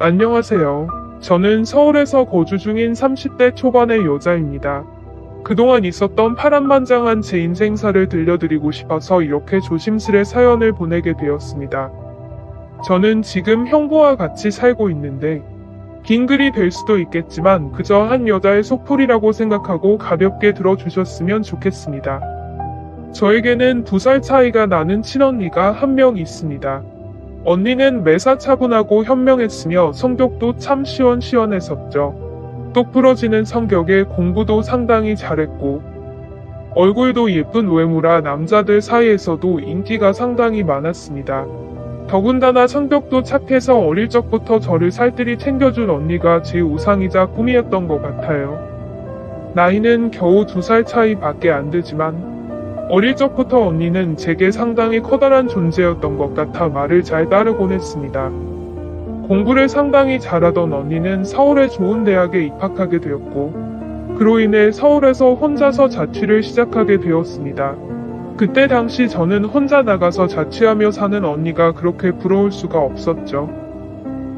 안녕하세요. 저는 서울에서 거주 중인 30대 초반의 여자입니다. 그동안 있었던 파란만장한 제 인생사를 들려드리고 싶어서 이렇게 조심스레 사연을 보내게 되었습니다. 저는 지금 형부와 같이 살고 있는데, 긴 글이 될 수도 있겠지만 그저 한 여자의 속풀이라고 생각하고 가볍게 들어주셨으면 좋겠습니다. 저에게는 2살 차이가 나는 친언니가 한 명 있습니다. 언니는 매사 차분하고 현명했으며 성격도 참 시원시원했었죠. 똑부러지는 성격에 공부도 상당히 잘했고 얼굴도 예쁜 외모라 남자들 사이에서도 인기가 상당히 많았습니다. 더군다나 성격도 착해서 어릴 적부터 저를 살뜰히 챙겨준 언니가 제 우상이자 꿈이었던 것 같아요. 나이는 겨우 2살 차이밖에 안 되지만 어릴 적부터 언니는 제게 상당히 커다란 존재였던 것 같아 말을 잘 따르곤 했습니다. 공부를 상당히 잘하던 언니는 서울의 좋은 대학에 입학하게 되었고 그로 인해 서울에서 혼자서 자취를 시작하게 되었습니다. 그때 당시 저는 혼자 나가서 자취하며 사는 언니가 그렇게 부러울 수가 없었죠.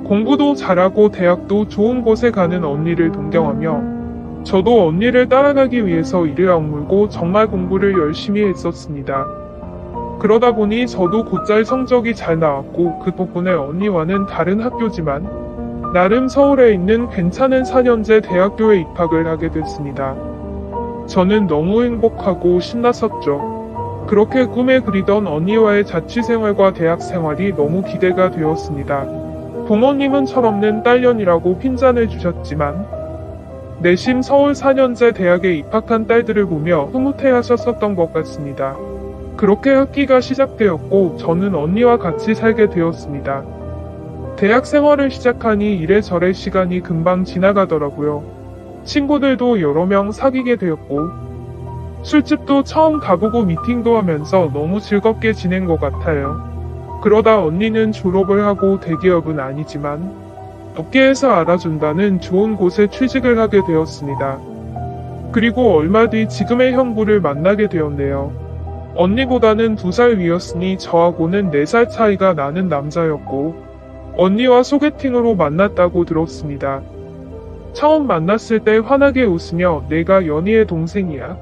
공부도 잘하고 대학도 좋은 곳에 가는 언니를 동경하며 저도 언니를 따라가기 위해서 이를 악물고 정말 공부를 열심히 했었습니다. 그러다 보니 저도 곧잘 성적이 잘 나왔고 그 덕분에 언니와는 다른 학교지만 나름 서울에 있는 괜찮은 4년제 대학교에 입학을 하게 됐습니다. 저는 너무 행복하고 신났었죠. 그렇게 꿈에 그리던 언니와의 자취 생활과 대학 생활이 너무 기대가 되었습니다. 부모님은 철없는 딸년이라고 핀잔을 주셨지만 내심 서울 4년제 대학에 입학한 딸들을 보며 흐뭇해하셨었던 것 같습니다. 그렇게 학기가 시작되었고 저는 언니와 같이 살게 되었습니다. 대학 생활을 시작하니 이래저래 시간이 금방 지나가더라고요. 친구들도 여러 명 사귀게 되었고 술집도 처음 가보고 미팅도 하면서 너무 즐겁게 지낸 것 같아요. 그러다 언니는 졸업을 하고 대기업은 아니지만 업계에서 알아준다는 좋은 곳에 취직을 하게 되었습니다. 그리고 얼마 뒤 지금의 형부를 만나게 되었네요. 언니보다는 2살 위였으니 저하고는 4살 차이가 나는 남자였고 언니와 소개팅으로 만났다고 들었습니다. 처음 만났을 때 환하게 웃으며 내가 연희의 동생이야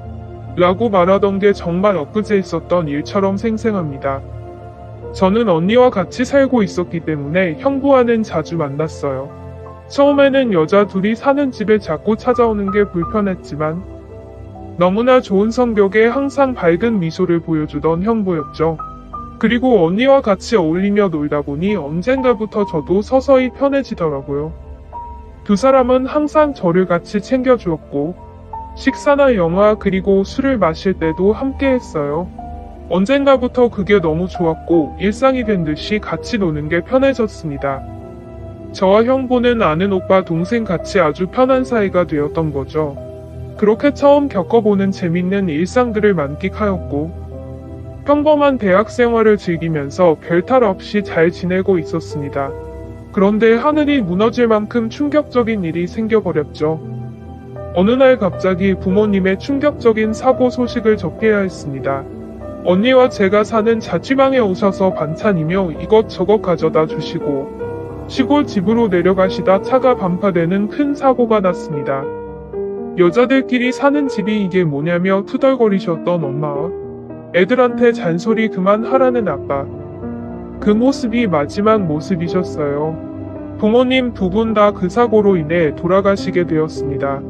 라고 말하던 게 정말 엊그제 있었던 일처럼 생생합니다. 저는 언니와 같이 살고 있었기 때문에 형부와는 자주 만났어요. 처음에는 여자 둘이 사는 집에 자꾸 찾아오는 게 불편했지만 너무나 좋은 성격에 항상 밝은 미소를 보여주던 형부였죠. 그리고 언니와 같이 어울리며 놀다 보니 언젠가부터 저도 서서히 편해지더라고요. 두 사람은 항상 저를 같이 챙겨주었고 식사나 영화 그리고 술을 마실 때도 함께 했어요. 언젠가부터 그게 너무 좋았고 일상이 된 듯이 같이 노는 게 편해졌습니다. 저와 형부는 아는 오빠 동생 같이 아주 편한 사이가 되었던 거죠. 그렇게 처음 겪어보는 재밌는 일상들을 만끽하였고 평범한 대학 생활을 즐기면서 별탈 없이 잘 지내고 있었습니다. 그런데 하늘이 무너질 만큼 충격적인 일이 생겨버렸죠. 어느 날 갑자기 부모님의 충격적인 사고 소식을 접해야 했습니다. 언니와 제가 사는 자취방에 오셔서 반찬이며 이것저것 가져다 주시고 시골 집으로 내려가시다 차가 반파되는 큰 사고가 났습니다. 여자들끼리 사는 집이 이게 뭐냐며 투덜거리셨던 엄마와 애들한테 잔소리 그만하라는 아빠. 그 모습이 마지막 모습이셨어요. 부모님 2분 다 그 사고로 인해 돌아가시게 되었습니다.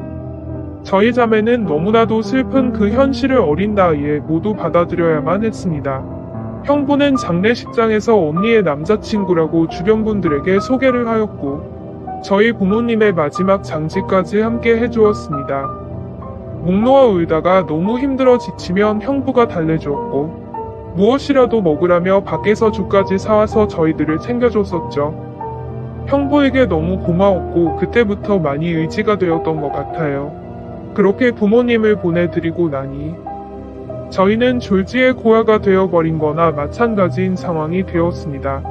저희 자매는 너무나도 슬픈 그 현실을 어린 나이에 모두 받아들여야만 했습니다. 형부는 장례식장에서 언니의 남자친구라고 주변 분들에게 소개를 하였고 저희 부모님의 마지막 장지까지 함께 해주었습니다. 목 놓아 울다가 너무 힘들어 지치면 형부가 달래주었고 무엇이라도 먹으라며 밖에서 죽까지 사와서 저희들을 챙겨줬었죠. 형부에게 너무 고마웠고 그때부터 많이 의지가 되었던 것 같아요. 그렇게 부모님을 보내드리고 나니 저희는 졸지의 고아가 되어버린 거나 마찬가지인 상황이 되었습니다.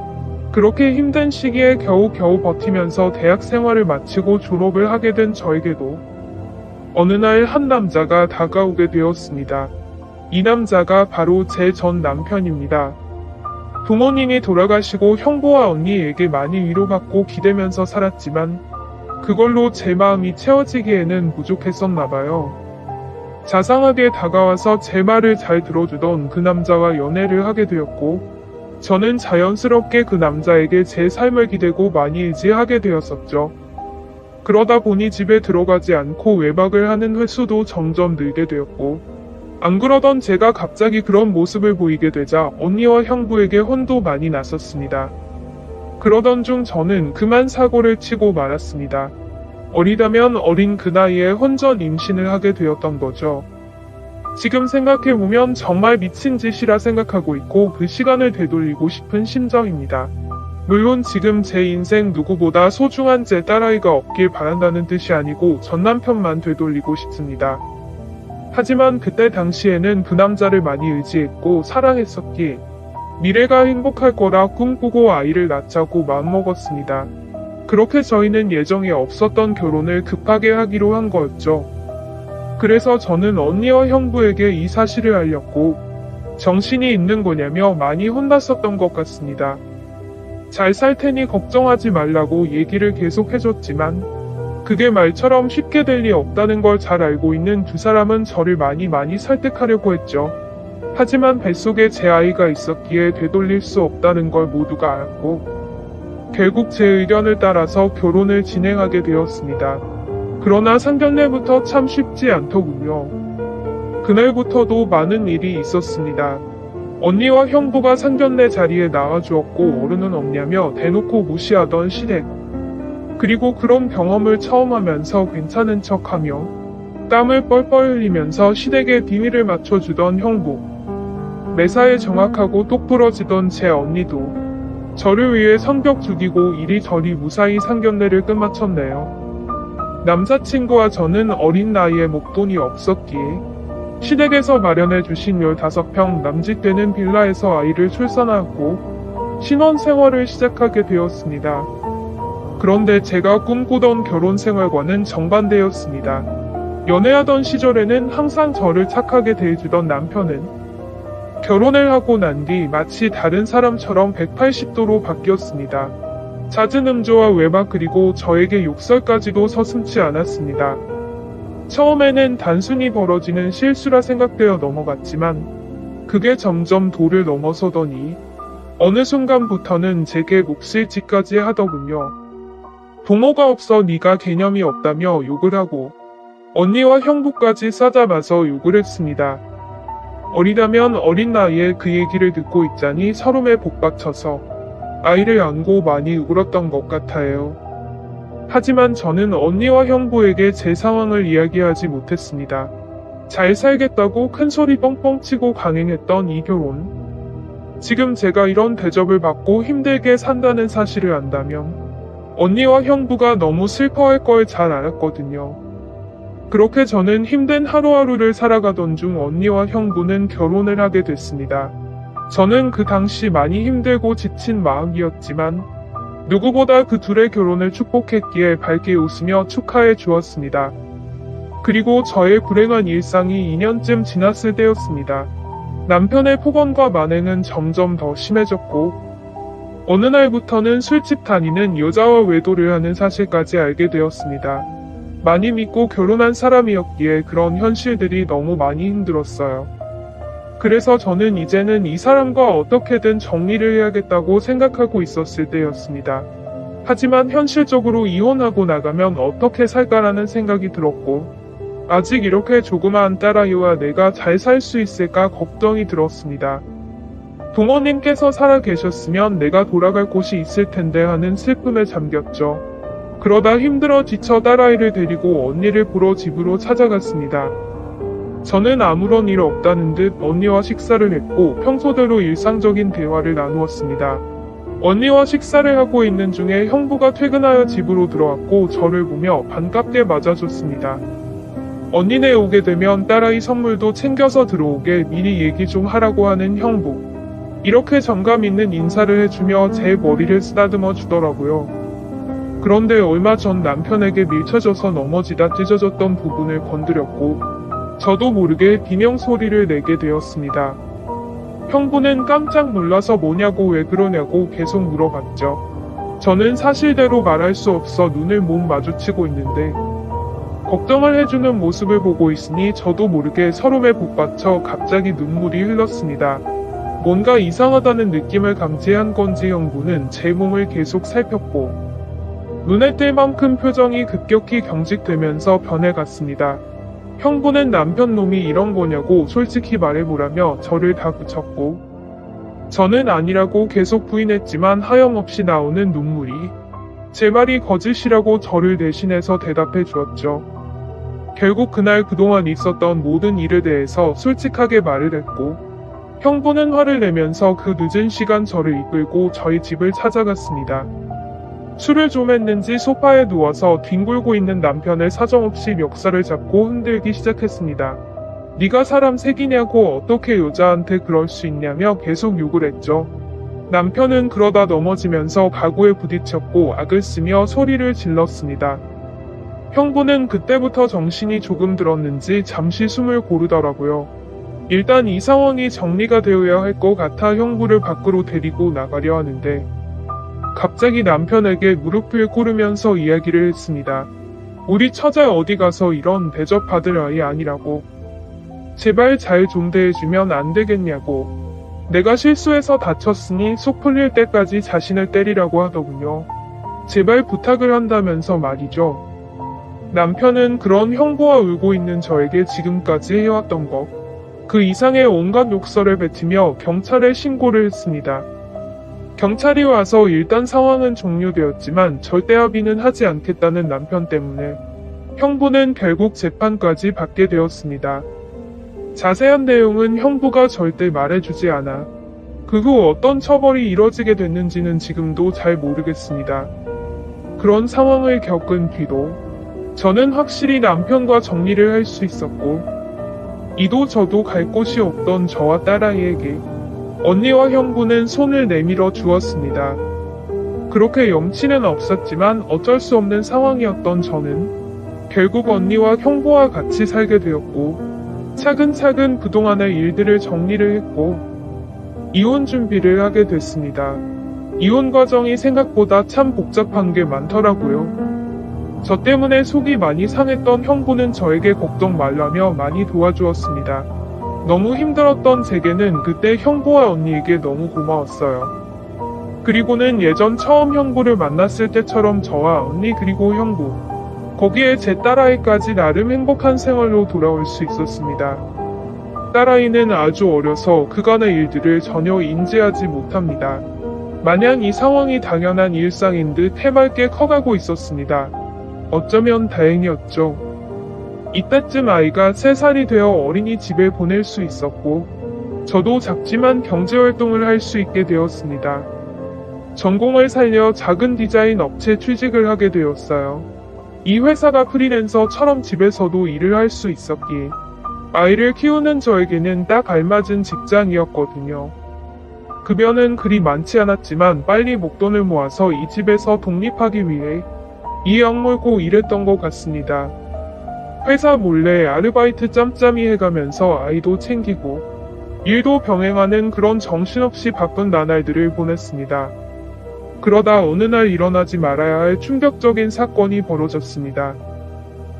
그렇게 힘든 시기에 겨우겨우 버티면서 대학 생활을 마치고 졸업을 하게 된 저에게도 어느 날 한 남자가 다가오게 되었습니다. 이 남자가 바로 제 전 남편입니다. 부모님이 돌아가시고 형부와 언니에게 많이 위로받고 기대면서 살았지만 그걸로 제 마음이 채워지기에는 부족했었나봐요. 자상하게 다가와서 제 말을 잘 들어주던 그 남자와 연애를 하게 되었고 저는 자연스럽게 그 남자에게 제 삶을 기대고 많이 의지하게 되었었죠. 그러다 보니 집에 들어가지 않고 외박을 하는 횟수도 점점 늘게 되었고 안 그러던 제가 갑자기 그런 모습을 보이게 되자 언니와 형부에게 혼도 많이 났었습니다. 그러던 중 저는 그만 사고를 치고 말았습니다. 어리다면 어린 그 나이에 혼전 임신을 하게 되었던 거죠. 지금 생각해보면 정말 미친 짓이라 생각하고 있고 그 시간을 되돌리고 싶은 심정입니다. 물론 지금 제 인생 누구보다 소중한 제 딸아이가 없길 바란다는 뜻이 아니고 전 남편만 되돌리고 싶습니다. 하지만 그때 당시에는 그 남자를 많이 의지했고 사랑했었기에 미래가 행복할 거라 꿈꾸고 아이를 낳자고 마음먹었습니다. 그렇게 저희는 예정에 없었던 결혼을 급하게 하기로 한 거였죠. 그래서 저는 언니와 형부에게 이 사실을 알렸고 정신이 있는 거냐며 많이 혼났었던 것 같습니다. 잘 살 테니 걱정하지 말라고 얘기를 계속 해줬지만 그게 말처럼 쉽게 될 리 없다는 걸 잘 알고 있는 두 사람은 저를 많이 설득하려고 했죠. 하지만 뱃속에 제 아이가 있었기에 되돌릴 수 없다는 걸 모두가 알았고 결국 제 의견을 따라서 결혼을 진행하게 되었습니다. 그러나 상견례부터 참 쉽지 않더군요. 그날부터도 많은 일이 있었습니다. 언니와 형부가 상견례 자리에 나와주었고 어른은 없냐며 대놓고 무시하던 시댁. 그리고 그런 경험을 처음 하면서 괜찮은 척하며 땀을 뻘뻘 흘리면서 시댁에 비위를 맞춰주던 형부. 매사에 정확하고 똑부러지던 제 언니도 저를 위해 성벽 죽이고 이리저리 무사히 상견례를 끝마쳤네요. 남자친구와 저는 어린 나이에 목돈이 없었기에 시댁에서 마련해 주신 15평 남짓되는 빌라에서 아이를 출산하고 신혼생활을 시작하게 되었습니다. 그런데 제가 꿈꾸던 결혼 생활과는 정반대였습니다. 연애하던 시절에는 항상 저를 착하게 대해주던 남편은 결혼을 하고 난 뒤 마치 다른 사람처럼 180도로 바뀌었습니다. 잦은 음주와 외박 그리고 저에게 욕설까지도 서슴지 않았습니다. 처음에는 단순히 벌어지는 실수라 생각되어 넘어갔지만 그게 점점 도를 넘어서더니 어느 순간부터는 제게 몫을 짓까지 하더군요. 부모가 없어 네가 개념이 없다며 욕을 하고 언니와 형부까지 싸잡아서 욕을 했습니다. 어리다면 어린 나이에 그 얘기를 듣고 있자니 서름에 복받쳐서 아이를 안고 많이 울었던 것 같아요. 하지만 저는 언니와 형부에게 제 상황을 이야기하지 못했습니다. 잘 살겠다고 큰소리 뻥뻥 치고 강행했던 이 결혼. 지금 제가 이런 대접을 받고 힘들게 산다는 사실을 안다면 언니와 형부가 너무 슬퍼할 걸 잘 알았거든요. 그렇게 저는 힘든 하루하루를 살아가던 중 언니와 형부는 결혼을 하게 됐습니다. 저는 그 당시 많이 힘들고 지친 마음이었지만 누구보다 그 둘의 결혼을 축복했기에 밝게 웃으며 축하해 주었습니다. 그리고 저의 불행한 일상이 2년쯤 지났을 때였습니다. 남편의 폭언과 만행은 점점 더 심해졌고 어느 날부터는 술집 다니는 여자와 외도를 하는 사실까지 알게 되었습니다. 많이 믿고 결혼한 사람이었기에 그런 현실들이 너무 많이 힘들었어요. 그래서 저는 이제는 이 사람과 어떻게든 정리를 해야겠다고 생각하고 있었을 때였습니다. 하지만 현실적으로 이혼하고 나가면 어떻게 살까라는 생각이 들었고 아직 이렇게 조그마한 딸아이와 내가 잘 살 수 있을까 걱정이 들었습니다. 부모님께서 살아 계셨으면 내가 돌아갈 곳이 있을 텐데 하는 슬픔에 잠겼죠. 그러다 힘들어 지쳐 딸아이를 데리고 언니를 보러 집으로 찾아갔습니다. 저는 아무런 일 없다는 듯 언니와 식사를 했고 평소대로 일상적인 대화를 나누었습니다. 언니와 식사를 하고 있는 중에 형부가 퇴근하여 집으로 들어왔고 저를 보며 반갑게 맞아줬습니다. 언니네 오게 되면 딸아이 선물도 챙겨서 들어오게 미리 얘기 좀 하라고 하는 형부. 이렇게 정감 있는 인사를 해주며 제 머리를 쓰다듬어 주더라고요. 그런데 얼마 전 남편에게 밀쳐져서 넘어지다 찢어졌던 부분을 건드렸고 저도 모르게 비명 소리를 내게 되었습니다. 형부는 깜짝 놀라서 뭐냐고 왜 그러냐고 계속 물어봤죠. 저는 사실대로 말할 수 없어 눈을 못 마주치고 있는데 걱정을 해주는 모습을 보고 있으니 저도 모르게 서름에 복받쳐 갑자기 눈물이 흘렀습니다. 뭔가 이상하다는 느낌을 감지한 건지 형부는 제 몸을 계속 살폈고 눈에 띌 만큼 표정이 급격히 경직되면서 변해갔습니다. 형부는 남편 놈이 이런 거냐고 솔직히 말해보라며 저를 다그쳤고 저는 아니라고 계속 부인했지만 하염없이 나오는 눈물이 제 말이 거짓이라고 저를 대신해서 대답해 주었죠. 결국 그날 그동안 있었던 모든 일에 대해서 솔직하게 말을 했고 형부는 화를 내면서 그 늦은 시간 저를 이끌고 저희 집을 찾아갔습니다. 술을 좀 했는지 소파에 누워서 뒹굴고 있는 남편을 사정없이 멱살을 잡고 흔들기 시작했습니다. 네가 사람 새끼냐고 어떻게 여자한테 그럴 수 있냐며 계속 욕을 했죠. 남편은 그러다 넘어지면서 가구에 부딪혔고 악을 쓰며 소리를 질렀습니다. 형부는 그때부터 정신이 조금 들었는지 잠시 숨을 고르더라고요. 일단 이 상황이 정리가 되어야 할 것 같아 형부를 밖으로 데리고 나가려 하는데 갑자기 남편에게 무릎을 꿇으면서 이야기를 했습니다. 우리 처제 어디 가서 이런 대접받을 아이 아니라고. 제발 잘 좀 대해주면 안 되겠냐고. 내가 실수해서 다쳤으니 속 풀릴 때까지 자신을 때리라고 하더군요. 제발 부탁을 한다면서 말이죠. 남편은 그런 형부와 울고 있는 저에게 지금까지 해왔던 것, 그 이상의 온갖 욕설을 뱉으며 경찰에 신고를 했습니다. 경찰이 와서 일단 상황은 종료되었지만 절대 합의는 하지 않겠다는 남편 때문에 형부는 결국 재판까지 받게 되었습니다. 자세한 내용은 형부가 절대 말해주지 않아 그 후 어떤 처벌이 이뤄지게 됐는지는 지금도 잘 모르겠습니다. 그런 상황을 겪은 뒤로 저는 확실히 남편과 정리를 할 수 있었고 이도 저도 갈 곳이 없던 저와 딸아이에게 언니와 형부는 손을 내밀어 주었습니다. 그렇게 염치는 없었지만 어쩔 수 없는 상황이었던 저는 결국 언니와 형부와 같이 살게 되었고 차근차근 그동안의 일들을 정리를 했고 이혼 준비를 하게 됐습니다. 이혼 과정이 생각보다 참 복잡한 게 많더라고요. 저 때문에 속이 많이 상했던 형부는 저에게 걱정 말라며 많이 도와주었습니다. 너무 힘들었던 제게는 그때 형부와 언니에게 너무 고마웠어요. 그리고는 예전 처음 형부를 만났을 때처럼 저와 언니 그리고 형부, 거기에 제 딸아이까지 나름 행복한 생활로 돌아올 수 있었습니다. 딸아이는 아주 어려서 그간의 일들을 전혀 인지하지 못합니다. 마냥 이 상황이 당연한 일상인 듯 해맑게 커가고 있었습니다. 어쩌면 다행이었죠. 이때쯤 아이가 3살이 되어 어린이집에 보낼 수 있었고 저도 작지만 경제활동을 할 수 있게 되었습니다. 전공을 살려 작은 디자인 업체 취직을 하게 되었어요. 이 회사가 프리랜서처럼 집에서도 일을 할 수 있었기에 아이를 키우는 저에게는 딱 알맞은 직장이었거든요. 급여는 그리 많지 않았지만 빨리 목돈을 모아서 이 집에서 독립하기 위해 이 악물고 일했던 것 같습니다. 회사 몰래 아르바이트 짬짬이 해가면서 아이도 챙기고 일도 병행하는 그런 정신없이 바쁜 나날들을 보냈습니다. 그러다 어느 날 일어나지 말아야 할 충격적인 사건이 벌어졌습니다.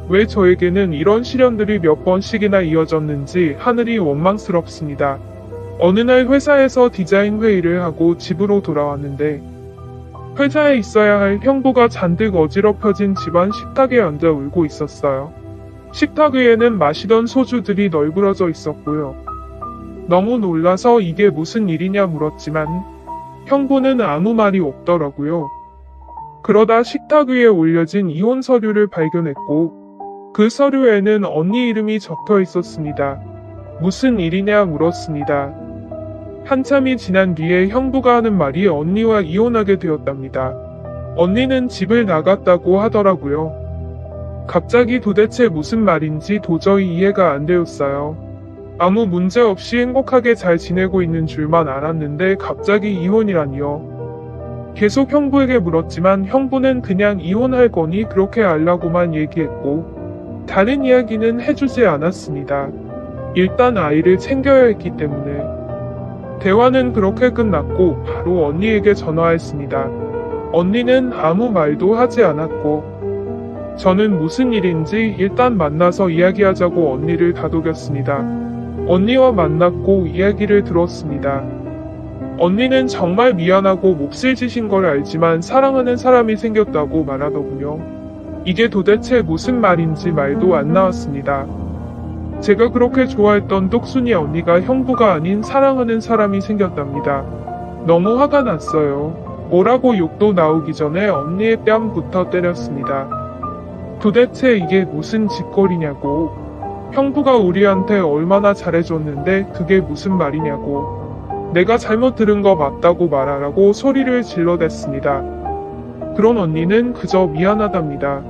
왜 저에게는 이런 시련들이 몇 번씩이나 이어졌는지 하늘이 원망스럽습니다. 어느 날 회사에서 디자인 회의를 하고 집으로 돌아왔는데 회사에 있어야 할 형부가 잔뜩 어지럽혀진 집안 식탁에 앉아 울고 있었어요. 식탁 위에는 마시던 소주들이 널브러져 있었고요. 너무 놀라서 이게 무슨 일이냐 물었지만 형부는 아무 말이 없더라고요. 그러다 식탁 위에 올려진 이혼 서류를 발견했고 그 서류에는 언니 이름이 적혀 있었습니다. 무슨 일이냐 물었습니다. 한참이 지난 뒤에 형부가 하는 말이 언니와 이혼하게 되었답니다. 언니는 집을 나갔다고 하더라고요. 갑자기 도대체 무슨 말인지 도저히 이해가 안 되었어요. 아무 문제 없이 행복하게 잘 지내고 있는 줄만 알았는데 갑자기 이혼이라니요. 계속 형부에게 물었지만 형부는 그냥 이혼할 거니 그렇게 알라고만 얘기했고 다른 이야기는 해주지 않았습니다. 일단 아이를 챙겨야 했기 때문에. 대화는 그렇게 끝났고 바로 언니에게 전화했습니다. 언니는 아무 말도 하지 않았고 저는 무슨 일인지 일단 만나서 이야기하자고 언니를 다독였습니다. 언니와 만났고 이야기를 들었습니다. 언니는 정말 미안하고 몹쓸 짓인 걸 알지만 사랑하는 사람이 생겼다고 말하더군요. 이게 도대체 무슨 말인지 말도 안 나왔습니다. 제가 그렇게 좋아했던 똑순이 언니가 형부가 아닌 사랑하는 사람이 생겼답니다. 너무 화가 났어요. 뭐라고 욕도 나오기 전에 언니의 뺨부터 때렸습니다. 도대체 이게 무슨 짓거리냐고. 형부가 우리한테 얼마나 잘해줬는데 그게 무슨 말이냐고. 내가 잘못 들은 거 맞다고 말하라고 소리를 질러댔습니다. 그런 언니는 그저 미안하답니다.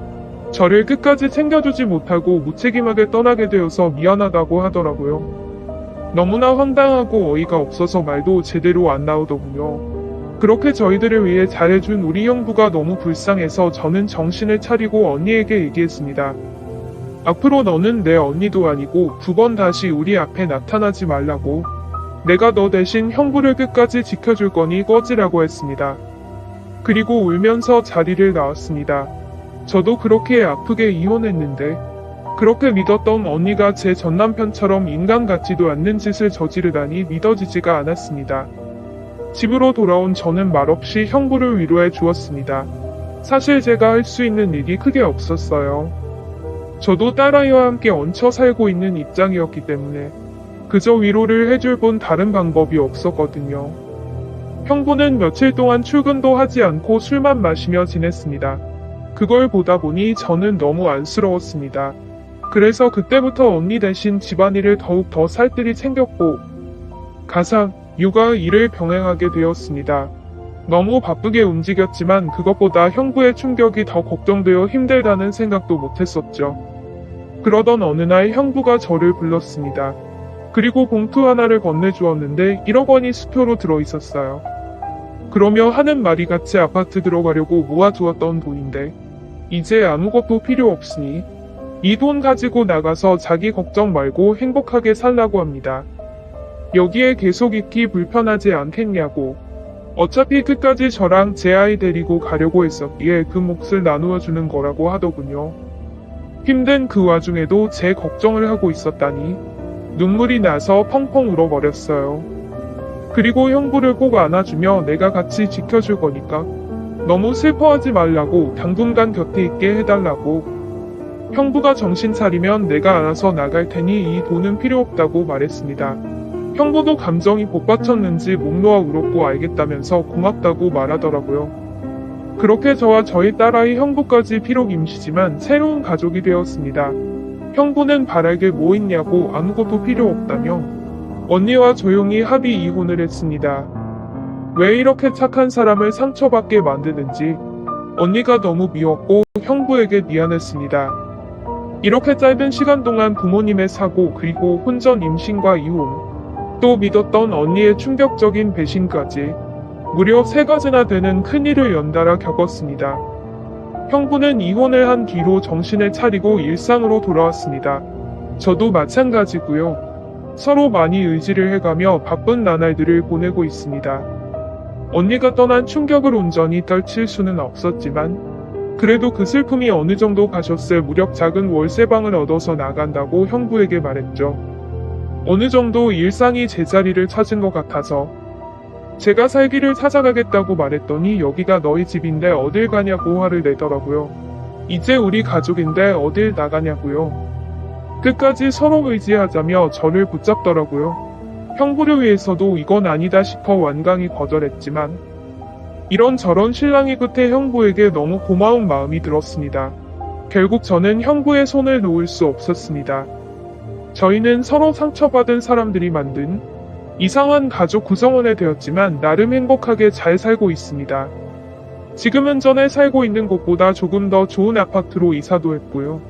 저를 끝까지 챙겨주지 못하고 무책임하게 떠나게 되어서 미안하다고 하더라고요. 너무나 황당하고 어이가 없어서 말도 제대로 안 나오더군요. 그렇게 저희들을 위해 잘해준 우리 형부가 너무 불쌍해서 저는 정신을 차리고 언니에게 얘기했습니다. 앞으로 너는 내 언니도 아니고 2번 다시 우리 앞에 나타나지 말라고. 내가 너 대신 형부를 끝까지 지켜줄 거니 꺼지라고 했습니다. 그리고 울면서 자리를 나왔습니다. 저도 그렇게 아프게 이혼했는데 그렇게 믿었던 언니가 제 전남편처럼 인간 같지도 않는 짓을 저지르다니 믿어지지가 않았습니다. 집으로 돌아온 저는 말없이 형부를 위로해 주었습니다. 사실 제가 할 수 있는 일이 크게 없었어요. 저도 딸아이와 함께 얹혀 살고 있는 입장이었기 때문에 그저 위로를 해줄 뿐 다른 방법이 없었거든요. 형부는 며칠 동안 출근도 하지 않고 술만 마시며 지냈습니다. 그걸 보다 보니 저는 너무 안쓰러웠습니다. 그래서 그때부터 언니 대신 집안일을 더욱 더 살뜰히 챙겼고 가사, 육아 일을 병행하게 되었습니다. 너무 바쁘게 움직였지만 그것보다 형부의 충격이 더 걱정되어 힘들다는 생각도 못했었죠. 그러던 어느 날 형부가 저를 불렀습니다. 그리고 봉투 하나를 건네주었는데 1억 원이 수표로 들어있었어요. 그러며 하는 말이 같이 아파트 들어가려고 모아두었던 돈인데 이제 아무것도 필요 없으니 이 돈 가지고 나가서 자기 걱정 말고 행복하게 살라고 합니다. 여기에 계속 있기 불편하지 않겠냐고. 어차피 끝까지 저랑 제 아이 데리고 가려고 했었기에 그 몫을 나누어 주는 거라고 하더군요. 힘든 그 와중에도 제 걱정을 하고 있었다니 눈물이 나서 펑펑 울어버렸어요. 그리고 형부를 꼭 안아주며 내가 같이 지켜줄 거니까 너무 슬퍼하지 말라고 당분간 곁에 있게 해달라고. 형부가 정신 차리면 내가 알아서 나갈 테니 이 돈은 필요 없다고 말했습니다. 형부도 감정이 복받쳤는지 목 놓아 울었고 알겠다면서 고맙다고 말하더라고요. 그렇게 저와 저희 딸아이 형부까지 비록 임시지만 새로운 가족이 되었습니다. 형부는 바랄 게 뭐 있냐고 아무것도 필요 없다며 언니와 조용히 합의 이혼을 했습니다. 왜 이렇게 착한 사람을 상처받게 만드는지 언니가 너무 미웠고 형부에게 미안했습니다. 이렇게 짧은 시간 동안 부모님의 사고 그리고 혼전 임신과 이혼 또 믿었던 언니의 충격적인 배신까지 무려 3가지나 되는 큰일을 연달아 겪었습니다. 형부는 이혼을 한 뒤로 정신을 차리고 일상으로 돌아왔습니다. 저도 마찬가지고요. 서로 많이 의지를 해가며 바쁜 나날들을 보내고 있습니다. 언니가 떠난 충격을 온전히 떨칠 수는 없었지만 그래도 그 슬픔이 어느 정도 가셨을 무렵 작은 월세방을 얻어서 나간다고 형부에게 말했죠. 어느 정도 일상이 제자리를 찾은 것 같아서 제가 살기를 찾아가겠다고 말했더니 여기가 너희 집인데 어딜 가냐고 화를 내더라고요. 이제 우리 가족인데 어딜 나가냐고요. 끝까지 서로 의지하자며 저를 붙잡더라고요. 형부를 위해서도 이건 아니다 싶어 완강히 거절했지만 이런저런 신랑이 끝에 형부에게 너무 고마운 마음이 들었습니다. 결국 저는 형부의 손을 놓을 수 없었습니다. 저희는 서로 상처받은 사람들이 만든 이상한 가족 구성원이 되었지만 나름 행복하게 잘 살고 있습니다. 지금은 전에 살고 있는 곳보다 조금 더 좋은 아파트로 이사도 했고요.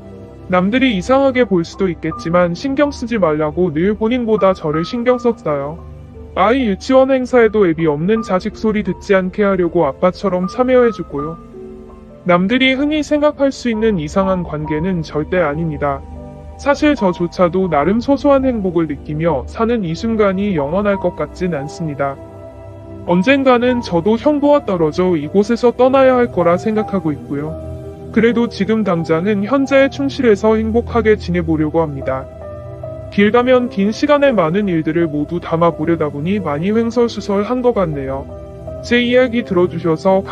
남들이 이상하게 볼 수도 있겠지만 신경 쓰지 말라고 늘 본인보다 저를 신경 썼어요. 아이 유치원 행사에도 애비 없는 자식 소리 듣지 않게 하려고 아빠처럼 참여해주고요. 남들이 흔히 생각할 수 있는 이상한 관계는 절대 아닙니다. 사실 저조차도 나름 소소한 행복을 느끼며 사는 이 순간이 영원할 것 같진 않습니다. 언젠가는 저도 형부와 떨어져 이곳에서 떠나야 할 거라 생각하고 있고요. 그래도 지금 당장은 현재에 충실해서 행복하게 지내보려고 합니다. 길 가면 긴 시간에 많은 일들을 모두 담아보려다 보니 많이 횡설수설한 것 같네요. 제 이야기 들어주셔서